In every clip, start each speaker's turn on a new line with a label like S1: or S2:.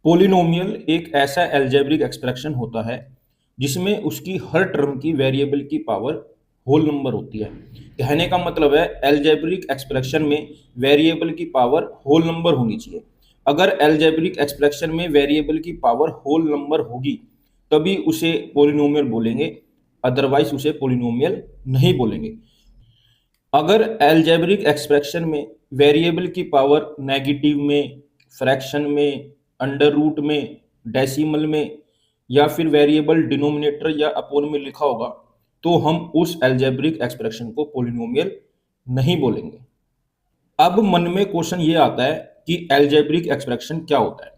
S1: Polynomial एक ऐसा algebraic expression होता है जिसमें उसकी हर टर्म की वेरिएबल की पावर होल नंबर होती है। कहने का मतलब है अलजेब्रिक एक्सप्रेशन में वेरिएबल की पावर होल नंबर होनी चाहिए। अगर अलजेब्रिक एक्सप्रेशन में वेरिएबल की पावर होल नंबर होगी तभी उसे पोलिनोमियल बोलेंगे, अदरवाइज उसे पोलिनोमियल नहीं बोलेंगे। अगर अलजेब्रिक एक्सप्रेशन में वेरिएबल की पावर नेगेटिव में, फ्रैक्शन में, अंडर रूट में, डेसिमल में या फिर वेरिएबल डिनोमिनेटर या अपोन में लिखा होगा तो हम उस अलजेब्रिक एक्सप्रेशन को पोलिनोमियल नहीं बोलेंगे। अब मन में क्वेश्चन ये आता है कि अलजेब्रिक एक्सप्रेशन क्या होता है।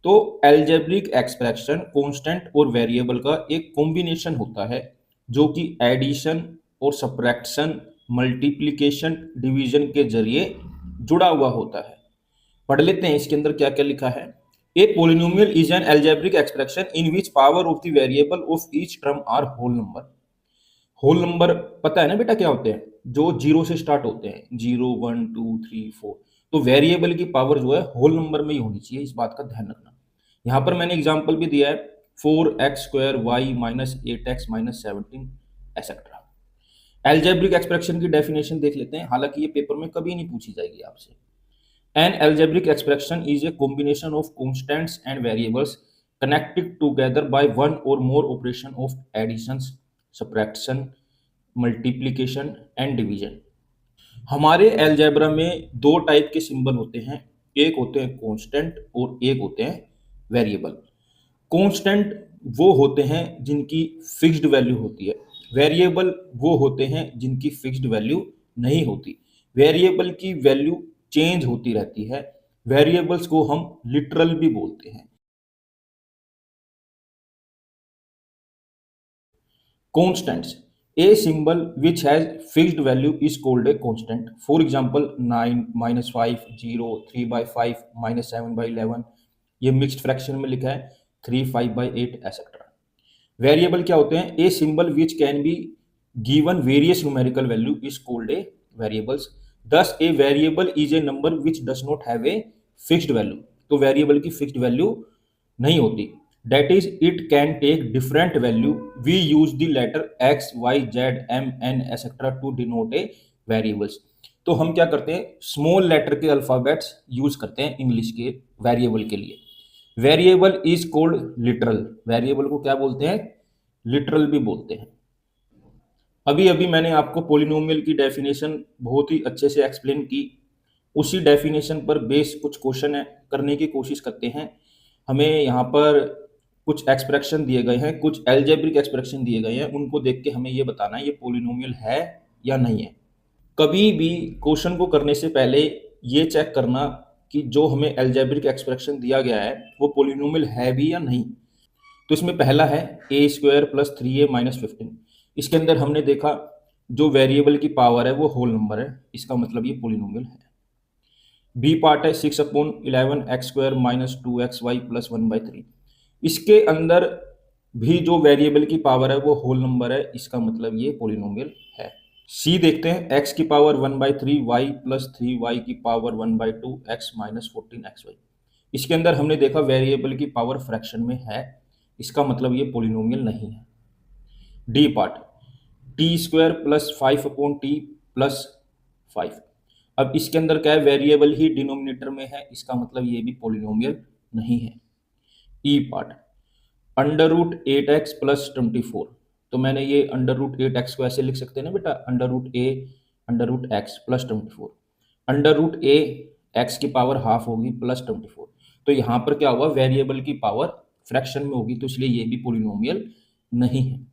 S1: तो अलजेब्रिक एक्सप्रेशन कांस्टेंट और वेरिएबल का एक कॉम्बिनेशन होता है जो कि एडिशन और सब्ट्रैक्शन, मल्टीप्लिकेशन, डिवीजन के जरिए जुड़ा हुआ होता है। पढ़ लेते हैं इसके अंदर क्या क्या लिखा है। A polynomial is an algebraic expression in which power of the variable of each term are whole number. Whole number पता है ना बेटा क्या होते हैं? जो जीरो से स्टार्ट होते हैं, 0 1 2 3 4। तो वेरिएबल की पावर जो है होल नंबर में ही होनी चाहिए, इस बात का ध्यान रखना। यहां पर मैंने एग्जांपल भी दिया है 4x² y minus 8x minus 17 etcetera. Algebraic expression की डेफिनेशन देख लेते हैं, हालांकि ये पेपर में कभी नहीं पूछी जाएगी आपसे। An algebraic expression is a combination of constants and variables connected together by one और more operation of addition, subtraction, multiplication and division. हमारे अलजेब्रा में दो टाइप के सिंबल होते हैं, एक होते हैं कांस्टेंट और एक होते हैं वेरिएबल। कांस्टेंट वो होते हैं जिनकी फिक्स्ड वैल्यू होती है, वेरिएबल वो होते हैं जिनकी फिक्स्ड वैल्यू नहीं होती। वेरिएबल की वैल्यू चेंज होती रहती है। वेरिएबल्स को हम लिटरल भी बोलते हैं। Constants. A symbol which has fixed value is called a constant. For example, 9, -5, 0, 3/5, -7/11। ये मिक्स्ड फ्रैक्शन में लिखा है 3, 5/8 एक्सेट्रा। वेरिएबल क्या होते हैं? A symbol which can be given various numerical value is called a variables. Thus a variable is a number which does not have a fixed value. तो variable की fixed value नहीं होती। That is, it can take different value. We use the letter x, y, z, m, n, etc. to denote a variables. तो हम क्या करते हैं? Small letter के अल्फाबेट्स यूज करते हैं इंग्लिश के वेरिएबल के लिए। Variable is called literal. Variable को क्या बोलते हैं? लिटरल भी बोलते हैं। अभी अभी मैंने आपको पोलिनोमियल की डेफिनेशन बहुत ही अच्छे से एक्सप्लेन की। उसी डेफिनेशन पर बेस कुछ क्वेश्चन है करने की कोशिश करते हैं। हमें यहाँ पर कुछ एक्सप्रेशन दिए गए हैं, कुछ अलजेब्रिक एक्सप्रेशन दिए गए हैं, उनको देख के हमें ये बताना है ये पोलिनोमियल है या नहीं है। कभी भी क्वेश्चन को करने से पहले ये चेक करना कि जो हमें अलजेब्रिक एक्सप्रेशन दिया गया है वो पोलिनोमियल है भी या नहीं। तो इसमें पहला है a² + 3a - 15। इसके अंदर हमने देखा जो वेरिएबल की पावर है वो होल नंबर है, इसका मतलब ये पोलिनोमियल है। बी पार्ट है 6/11x² - 2xy + 1/3। इसके अंदर भी जो वेरिएबल की पावर है वो होल नंबर है, इसका मतलब ये पोलिनोमियल है। सी देखते हैं x की पावर 1/3 y + 3y की पावर 1/2 x - 14 xy। इसके अंदर हमने देखा वेरिएबल की पावर फ्रैक्शन में है, इसका मतलब ये पोलिनोमियल नहीं है। D part t² + 5/t + 5। अब इसके अंदर क्या है? वेरिएबल ही डिनोमिनेटर में है, इसका मतलब ये भी पोलिनोमियल नहीं है। ई पार्ट √8x + 24। तो मैंने ये √8x को ऐसे लिख सकते हैं ना बेटा, √a√x + 24। √a x की पावर हाफ होगी + 24। तो यहाँ पर क्या हुआ? वेरिएबल की पावर फ्रैक्शन में होगी, तो इसलिए ये भी पोलिनोमियल नहीं है।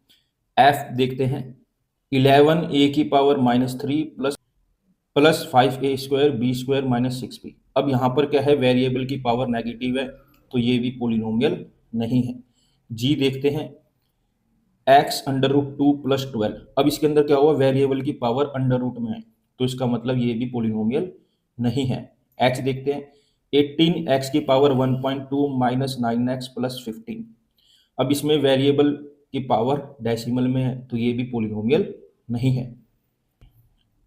S1: एफ देखते हैं 11a की पावर -3 + 5a² b² - 6b। अब यहाँ पर क्या है? वेरिएबल की पावर नेगेटिव है, तो ये भी पोलिनोमियल नहीं है। जी देखते हैं x√2 + 12। अब इसके अंदर क्या हुआ? वेरिएबल की पावर अंडर रूट में है, तो इसका मतलब ये भी पोलिनोमियल नहीं है। h देखते हैं 18x की पावर 1.2 - 9x + 15। अब इसमें वेरिएबल की पावर डेसिमल में है, तो ये भी पोलिनोमियल नहीं है।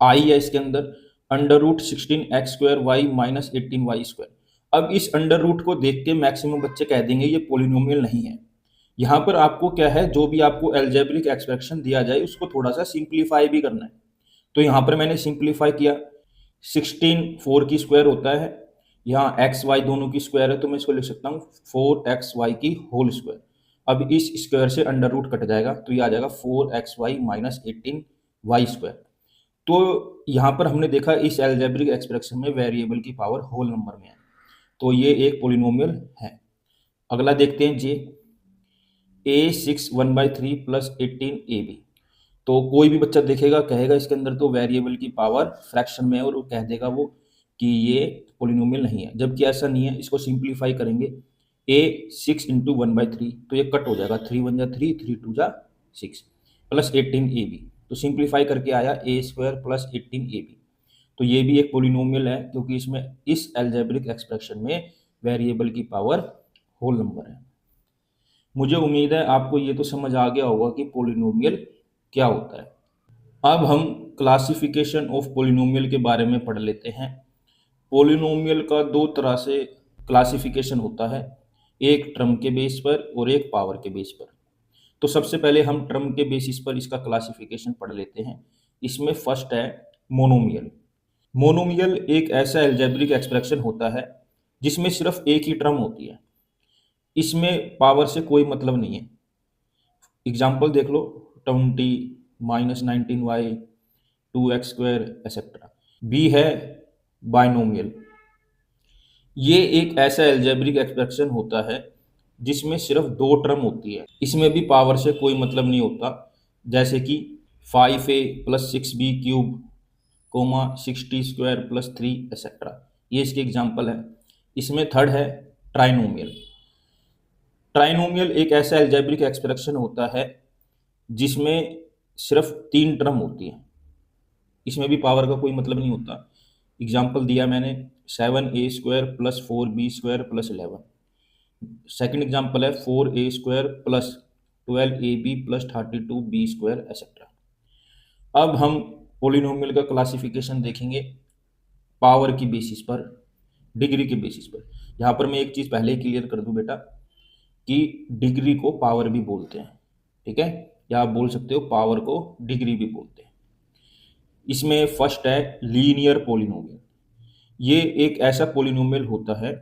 S1: आई है इसके अंदर √16x² y - 18y²। अब इस अंडर रूट को देख के मैक्सिमम बच्चे कह देंगे ये पोलिनोमियल नहीं है। यहाँ पर आपको क्या है, जो भी आपको एल्जेब्रिक एक्सप्रेशन दिया जाए उसको थोड़ा सा सिंप्लीफाई भी करना है। तो यहाँ पर मैंने सिंप्लीफाई किया, 16 4 की स्क्वायर होता है, यहाँ एक्स वाई दोनों की स्क्वायर है तो मैं इसको लिख सकता हूँ 4xy की होल स्क्वायर। अब इस स्क्वायर से अंडर रूट कट जाएगा तो ये आ जाएगा 4xy माइनस 18y स्क्वायर। तो यहाँ पर हमने देखा इस एल्जेब्रिक एक्सप्रेशन में वेरिएबल की पावर होल नंबर में है, तो ये एक पोलिनोमियल है। अगला देखते हैं जे, a6 1/3 प्लस 18ab। तो कोई भी बच्चा देखेगा कहेगा इसके अंदर तो वेरिएबल की पावर फ्रैक्शन में है और वो कह देगा वो कि ये पोलिनोमियल नहीं है, जबकि ऐसा नहीं है। इसको सिंप्लीफाई करेंगे, a6 इंटू 1/3 तो ये कट हो जाएगा, 3 1 जा 3 3 2 जा 6 प्लस 18ab। तो सिंप्लीफाई करके आया a स्क्वायर प्लस 18ab। तो ये भी एक पोलिनोमियल है क्योंकि इसमें इस एल्जेब्रिक एक्सप्रेशन में वेरिएबल की पावर होल नंबर है। मुझे उम्मीद है आपको ये तो समझ आ गया होगा कि पोलिनोमियल क्या होता है। अब हम क्लासिफिकेशन ऑफ पोलिनोमियल के बारे में पढ़ लेते हैं। पोलिनोमियल का दो तरह से क्लासिफिकेशन होता है, एक टर्म के बेस पर और एक पावर के बेस पर। तो सबसे पहले हम टर्म के बेसिस पर इसका क्लासिफिकेशन पढ़ लेते हैं। इसमें फर्स्ट है मोनोमियल। मोनोमियल एक ऐसा एल्जेब्रिक एक्सप्रेशन होता है जिसमें सिर्फ एक ही टर्म होती है, इसमें पावर से कोई मतलब नहीं है। एग्जाम्पल देख लो, 20 minus 19y 2x square etcetera. बी है बाइनोमियल। ये एक ऐसा एल्जेब्रिक एक्सप्रेशन होता है जिसमें सिर्फ दो टर्म होती है, इसमें भी पावर से कोई मतलब नहीं होता, जैसे कि 5a plus 6b cube comma 60 square plus 3 etcetera. ये इसके एग्जाम्पल है। इसमें थर्ड है ट्राइनोमियल। ट्राइनोमियल एक ऐसा एल्जेब्रिक एक्सप्रेशन होता है जिसमें सिर्फ तीन टर्म होती है, इसमें भी पावर का कोई मतलब नहीं होता। एग्जाम्पल दिया मैंने, 7a square plus 4b square plus 11। Second example है 4a square plus 12ab plus 32b square etcetera. अब हम पोलिनोमियल का क्लासिफिकेशन देखेंगे पावर की बेसिस पर, डिग्री के बेसिस पर। यहाँ पर मैं एक चीज़ पहले ही क्लियर कर दूं बेटा कि डिग्री को पावर भी बोलते हैं, ठीक है, या आप बोल सकते हो पावर को डिग्री भी बोलते हैं। इसमें फर्स्ट है लीनियर पोलिनोमियल। ये एक ऐसा पोलिनोमियल होता है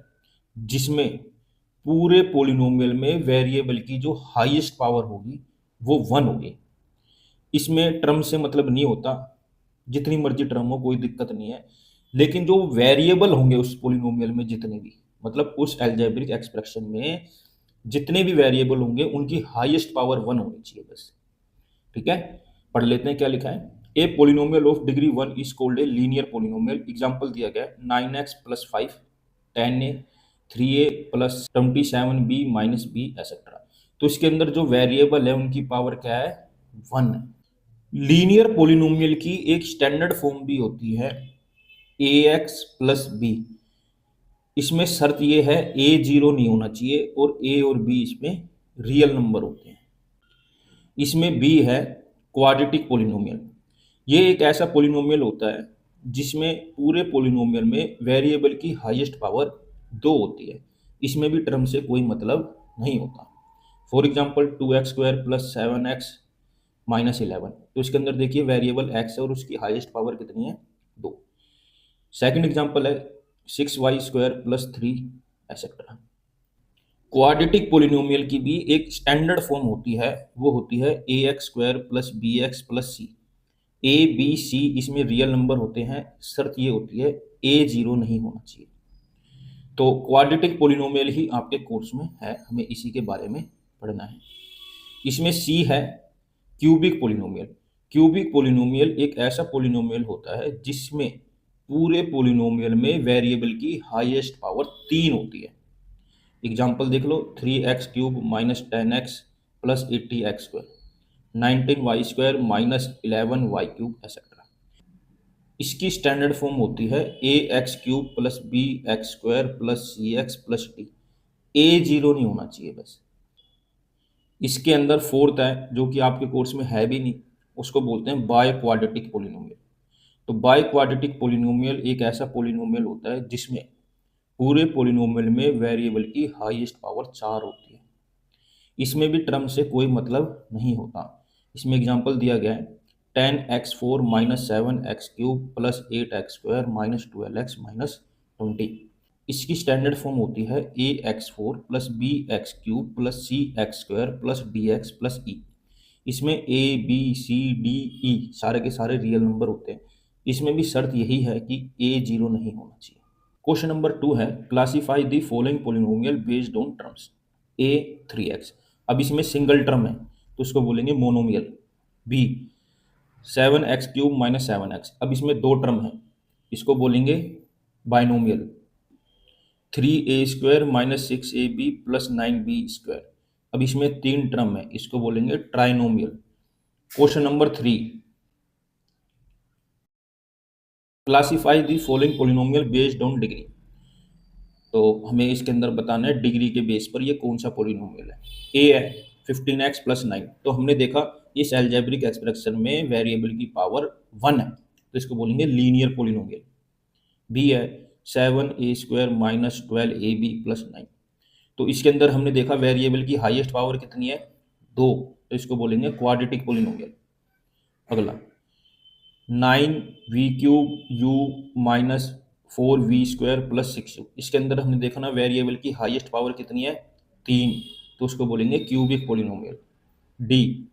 S1: जिसमें पूरे पोलिनोमियल में वेरिएबल की जो हाईएस्ट पावर होगी वो 1 होगी। इसमें टर्म से मतलब नहीं होता, जितनी मर्जी टर्म हो कोई दिक्कत नहीं है, लेकिन जो वेरिएबल होंगे उस पोलिनोमियल में जितने भी, मतलब उस एल्जेब्रिक एक्सप्रेशन में जितने भी वेरिएबल होंगे उनकी हाईएस्ट पावर 1 होनी चाहिए बस, ठीक है। पढ़ लेते हैं क्या लिखा है। A polynomial of degree 1 is called a linear polynomial. Example दिया गया है 9x plus 5 10a 3a plus 27b minus b etcetera. तो इसके अंदर जो वेरिएबल है उनकी पावर क्या है, 1 है। लीनियर पोलिनोमियल की एक स्टैंडर्ड फॉर्म भी होती है ax प्लस बी। इसमें शर्त ये है a 0 नहीं होना चाहिए और a और b इसमें रियल नंबर होते हैं। इसमें b है क्वाड्रेटिक पोलिनोमियल। ये एक ऐसा पोलिनोमियल होता है जिसमें पूरे पोलिनोमियल में वेरिएबल की हाईएस्ट पावर 2 होती है, इसमें भी टर्म से कोई मतलब नहीं होता। For example 2x square plus 7x minus 11। तो इसके अंदर देखिए वेरिएबल x है और उसकी हाईएस्ट पावर कितनी है, 2। सेकंड एग्जांपल है 6y square plus 3 etcetera. Quadratic polynomial की भी एक स्टैंडर्ड फॉर्म होती है, वो होती है ax square plus bx plus c। a b c इसमें रियल नंबर होते हैं, शर्त ये होती है a 0 नहीं होना चाहिए। तो क्वाड्रेटिक पोलिनोमियल ही आपके कोर्स में है, हमें इसी के बारे में पढ़ना है। इसमें c है क्यूबिक पोलिनोमियल। क्यूबिक पोलिनोमियल एक ऐसा पोलिनोमियल होता है जिसमें पूरे पोलिनोमियल में वेरिएबल की हाईएस्ट पावर 3 होती है। एग्जाम्पल देख लो, 3x cube minus 10x plus 80x square, 19y square minus 11y cube etcetera. इसकी स्टैंडर्ड फॉर्म होती है a x cube plus b x square plus c x plus d. a 0 नहीं होना चाहिए बस। इसके अंदर फोर्थ है जो कि आपके कोर्स में है भी नहीं, उसको बोलते हैं बाय क्वाड्रेटिक पोलिनोमियल। तो बाय क्वाड्रेटिक पोलिनोमियल एक ऐसा पोलिनोमियल होता है जिसमें पूरे पोलिनोमियल में वेरिएबल की हाईएस्ट पावर 4 होती है। इसमें भी टर्म से कोई मतलब नहीं होता। इसमें एग्जांपल दिया गया है 10x4 minus 7x³ plus 8x² minus 12x minus 20। इसकी स्टैंडर्ड फॉर्म होती है ax4 plus bx³ plus cx² plus dx plus e. इसमें a b c d e सारे के सारे रियल नंबर होते हैं। इसमें भी शर्त यही है कि a 0 नहीं होना चाहिए। क्वेश्चन नंबर 2 है classify the following polynomial based on terms. a 3x। अब इसमें सिंगल टर्म है तो इसको बोलेंगे monomial. b 7x³ minus 7x। अब इसमें दो टर्म है, इसको बोलेंगे binomial. 3a² minus 6ab plus 9b²। अब इसमें तीन टर्म है, इसको बोलेंगे trinomial. Question number 3 classify the following polynomial based on degree. तो हमें इसके अंदर बताना है डिग्री के बेस पर ये कौन सा पोलिनोमियल है। ए है 15x प्लस 9। तो हमने देखा इस एल्जेब्रिक एक्सप्रेशन में वेरिएबल की पावर 1 है तो इसको बोलेंगे लीनियर पोलिनोमियल। बी है 7a² माइनस 12ab प्लस 9। तो इसके अंदर हमने देखा वेरिएबल की हाईएस्ट पावर कितनी है 2, तो इसको बोलेंगे क्वाड्रेटिक पोलिनोमियल। अगला 9v³ u minus 4v² plus 6u। इसके अंदर हमने देखा ना वेरिएबल की हाईएस्ट पावर कितनी है 3, तो उसको बोलेंगे cubic polynomial. D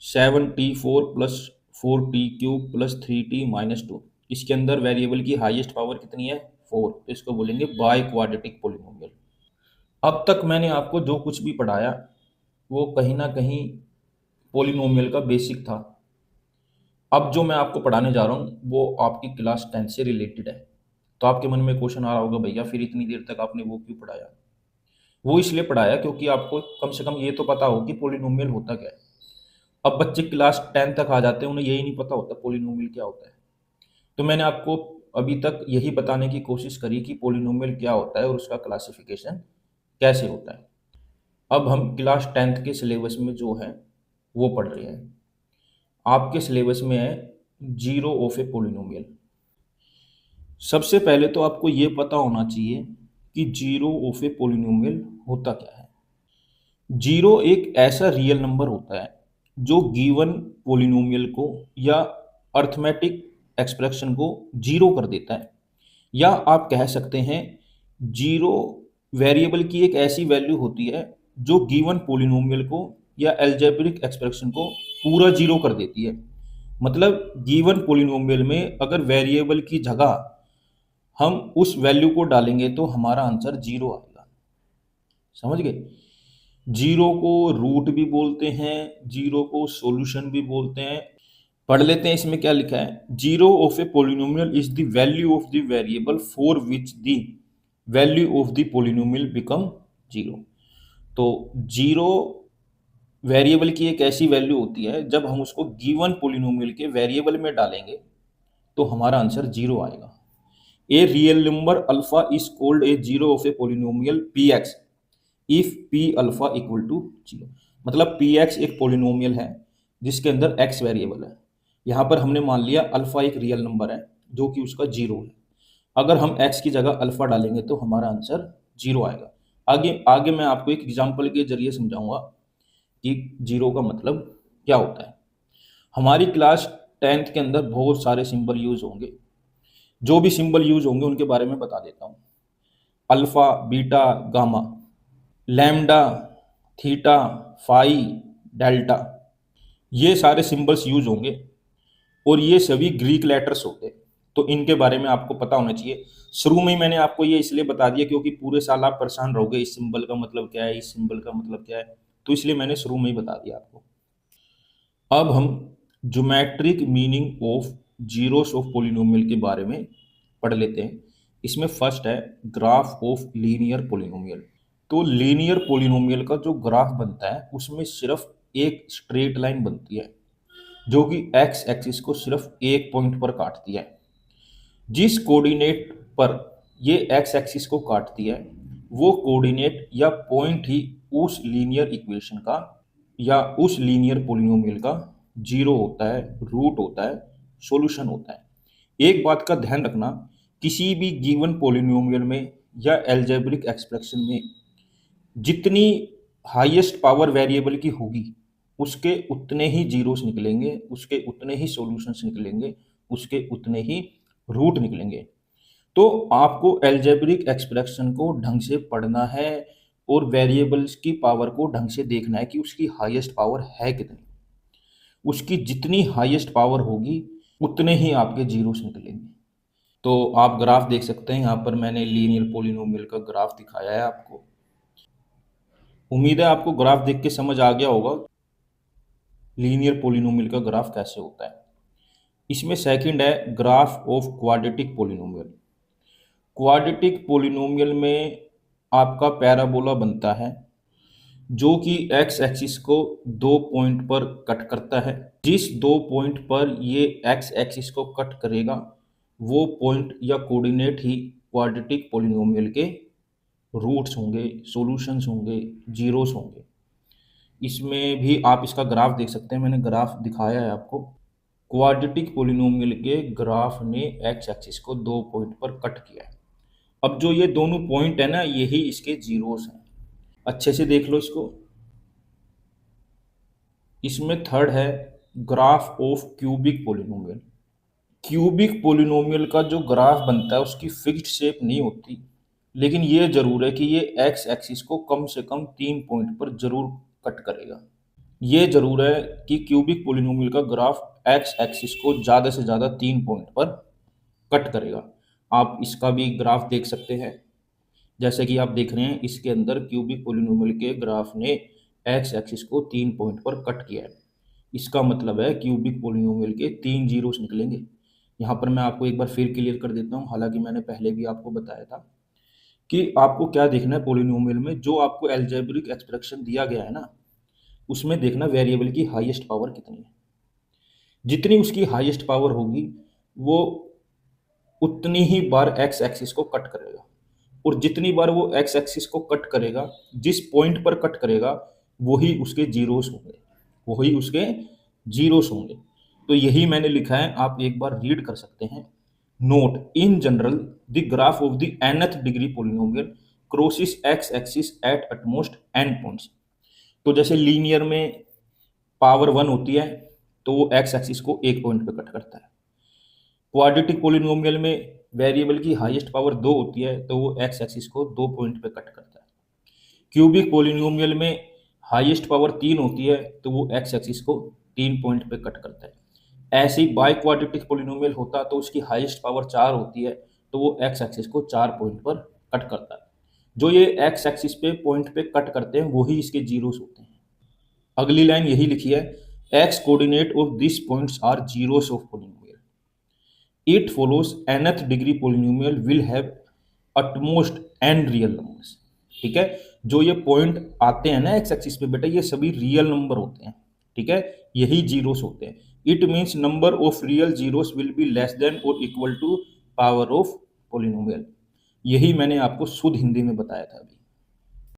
S1: 7t4 plus 4t³ plus 3t minus 2। इसके अंदर वेरिएबल की हाईएस्ट पावर कितनी है 4, तो इसको बोलेंगे बाई क्वाड्रेटिक पोलिनोमियल। अब तक मैंने आपको जो कुछ भी पढ़ाया वो कहीं ना कहीं पोलिनोमियल का बेसिक था। अब जो मैं आपको पढ़ाने जा रहा हूँ वो आपकी क्लास 10 से रिलेटेड है। तो आपके मन में क्वेश्चन आ रहा होगा भैया फिर इतनी देर तक आपने वो क्यों पढ़ाया। वो इसलिए पढ़ाया क्योंकि आपको कम से कम ये तो पता हो कि पोलिनोमियल होता क्या है। अब बच्चे क्लास 10 तक आ जाते हैं, उन्हें यही नहीं पता होता पोलिनोमियल क्या होता है। तो मैंने आपको अभी तक यही बताने की कोशिश करी कि पोलिनोमियल क्या होता है और उसका क्लासिफिकेशन कैसे होता है। अब हम क्लास 10th के सिलेबस में जो है वो पढ़ रहे हैं। आपके सिलेबस में है जीरो ऑफ ए पोलिनोमियल। सबसे पहले तो आपको ये पता होना चाहिए कि जीरो ऑफ ए पोलिनोमियल होता क्या है। जीरो एक ऐसा रियल नंबर होता है जो गिवन पोलिनोमियल को या अर्थमेटिक एक्सप्रेशन को जीरो कर देता है, या आप कह सकते हैं जीरो वेरिएबल की एक ऐसी वैल्यू होती है जो गिवन पोलिनोमियल को या एल्जेब्रिक एक्सप्रेशन को पूरा जीरो कर देती है। मतलब गिवन पोलिनोमियल में अगर वेरिएबल की जगह हम उस वैल्यू को डालेंगे तो हमारा आंसर जीरो आएगा। समझ गए। जीरो को रूट भी बोलते हैं, जीरो को सॉल्यूशन भी बोलते हैं। पढ़ लेते हैं इसमें क्या लिखा है। Zero of a polynomial is the value of the variable for which the value of the polynomial become zero. तो जीरो वेरिएबल की एक ऐसी वैल्यू होती है जब हम उसको गिवन पोलिनोमियल के वेरिएबल में डालेंगे तो हमारा आंसर जीरो आएगा। A real number alpha is called a zero of a polynomial p x if p alpha equal to zero. मतलब पी एक्स एक पोलिनोमियल है जिसके अंदर एक्स वेरिएबल है। यहाँ पर हमने मान लिया अल्फा एक रियल नंबर है जो कि उसका जीरो है। अगर हम एक्स की जगह अल्फा डालेंगे तो हमारा आंसर जीरो आएगा। आगे आगे मैं आपको एक एग्जाम्पल के जरिए समझाऊंगा कि जीरो का मतलब क्या होता है। हमारी क्लास 10th के अंदर बहुत सारे सिंबल यूज होंगे। जो भी सिंबल यूज होंगे उनके बारे में बता देता हूँ। Alpha, beta, gamma, lambda, theta, phi, delta, ये सारे सिंबल्स यूज होंगे और ये सभी ग्रीक लेटर्स होते हैं। तो इनके बारे में आपको पता होना चाहिए। शुरू में ही मैंने आपको ये इसलिए बता दिया क्योंकि पूरे साल आप परेशान रहोगे इस सिंबल का मतलब क्या है, इस सिंबल का मतलब क्या है, तो इसलिए मैंने शुरू में ही बता दिया आपको। अब हम geometric meaning of zeros of polynomial के बारे में पढ़ लेते हैं। इसमें फर्स्ट है ग्राफ ऑफ लीनियर पोलिनोमियल। तो लीनियर पोलिनोमियल का जो ग्राफ बनता है उसमें सिर्फ एक स्ट्रेट लाइन बनती है जो कि एक्स एक्सिस को सिर्फ एक पॉइंट पर काटती है। जिस कोऑर्डिनेट पर ये एक्स एक्सिस को काटती है वो कोऑर्डिनेट या पॉइंट ही उस लीनियर इक्वेशन का या उस लीनियर पोलिनोमियल का जीरो होता है, रूट होता है, सॉल्यूशन होता है। एक बात का ध्यान रखना, किसी भी गिवन पोलिनोमियल में या एल्जेब्रिक एक्सप्रेशन में जितनी हाईएस्ट पावर वेरिएबल की होगी उसके उतने ही जीरोस निकलेंगे, उसके उतने ही सॉल्यूशंस निकलेंगे, उसके उतने ही रूट निकलेंगे। तो आपको एल्जेब्रिक एक्सप्रेशन को ढंग से पढ़ना है और वेरिएबल्स की पावर को ढंग से देखना है कि उसकी हाईएस्ट पावर है कितनी। उसकी जितनी हाईएस्ट पावर होगी उतने ही आपके जीरोस निकलेंगे। तो आप ग्राफ देख सकते हैं, यहाँ पर मैंने लीनियर पोलिनोमियल का ग्राफ दिखाया है आपको। उम्मीद है आपको ग्राफ देख के समझ आ गया होगा लीनियर पोलिनोमियल का ग्राफ कैसे होता है। इसमें सेकंड है graph of quadratic polynomial. Quadratic polynomial में आपका पैराबोला बनता है जो कि एक्स एक्सिस को दो पॉइंट पर कट करता है। जिस दो पॉइंट पर ये एक्स एक्सिस को कट करेगा वो पॉइंट या कोऑर्डिनेट ही क्वाड्रेटिक पोलिनोमियल के रूट्स होंगे, सॉल्यूशंस होंगे, जीरोस होंगे। इसमें भी आप इसका ग्राफ देख सकते हैं, मैंने ग्राफ दिखाया है आपको। क्वाड्रेटिक पोलिनोमियल के ग्राफ ने एक्स एक्सिस को दो पॉइंट पर कट किया है। अब जो ये दोनों पॉइंट है ना, यही इसके जीरोस हैं। अच्छे से देख लो इसको। इसमें थर्ड है graph of cubic polynomial. Cubic polynomial का जो ग्राफ बनता है उसकी फिक्स्ड शेप नहीं होती, लेकिन ये जरूर है कि ये एक्स एक्सिस को कम से कम तीन पॉइंट पर जरूर कट करेगा। ये जरूर है कि क्यूबिक पोलिनोमियल का ग्राफ एक्स एक्सिस को ज़्यादा से ज़्यादा तीन पॉइंट पर कट करेगा। आप इसका भी ग्राफ देख सकते हैं। जैसे कि आप देख रहे हैं इसके अंदर क्यूबिक पोलिनोमियल के ग्राफ ने एक्स एक्सिस को तीन पॉइंट पर कट किया है। इसका मतलब है क्यूबिक पोलिनोमियल के तीन जीरोस निकलेंगे। यहाँ पर मैं आपको एक बार फिर क्लियर कर देता हूँ, हालांकि मैंने पहले भी आपको बताया था कि आपको क्या देखना है पोलिनोमियल में। जो आपको एल्जेब्रिक एक्सप्रेशन दिया गया है ना, उसमें देखना वेरिएबल की हाईएस्ट पावर कितनी है। जितनी उसकी हाईएस्ट पावर होगी वो उतनी ही बार एक्स एक्सिस को कट करेगा, और जितनी बार वो एक्स एक्सिस को कट करेगा, जिस पॉइंट पर कट करेगा वही उसके जीरोस होंगे, वही उसके जीरोस होंगे। तो यही मैंने लिखा है, आप एक बार रीड कर सकते हैं। Note in general the graph of the nth degree polynomial crosses x axis at at most n points. तो जैसे लीनियर में पावर वन होती है तो वो एक्स एक्सिस को एक पॉइंट पे कट करता है। क्वाड्रेटिक पोलिनोमियल में वेरिएबल की हाईएस्ट पावर दो होती है तो वो एक्स एक्सिस को दो पॉइंट पे कट करता है। क्यूबिक पोलिनोमियल में हाईएस्ट पावर तीन होती है तो वो एक्स एक्सिस को तीन पॉइंट पे कट करता है। ऐसे ही बाई क्वाड्रेटिक पोलिनोमियल होता तो उसकी हाईएस्ट पावर चार होती है तो वो एक्स एक्सिस को चार पॉइंट पर कट करता है। जो ये एक्स एक्सिस पे पॉइंट पे कट करते हैं वही इसके जीरोस होते हैं। अगली लाइन यही लिखी है, x coordinate of this points are zeros of polynomial. It follows nth degree polynomial will have at most n real numbers. ठीक है, जो ये पॉइंट आते हैं ना एक्स एक्सिस पे बेटा, ये सभी रियल नंबर होते हैं। ठीक है, यही जीरोस होते हैं। It means number of real zeros will be less than और equal to power of polynomial. यही मैंने आपको शुद्ध हिंदी में बताया था अभी।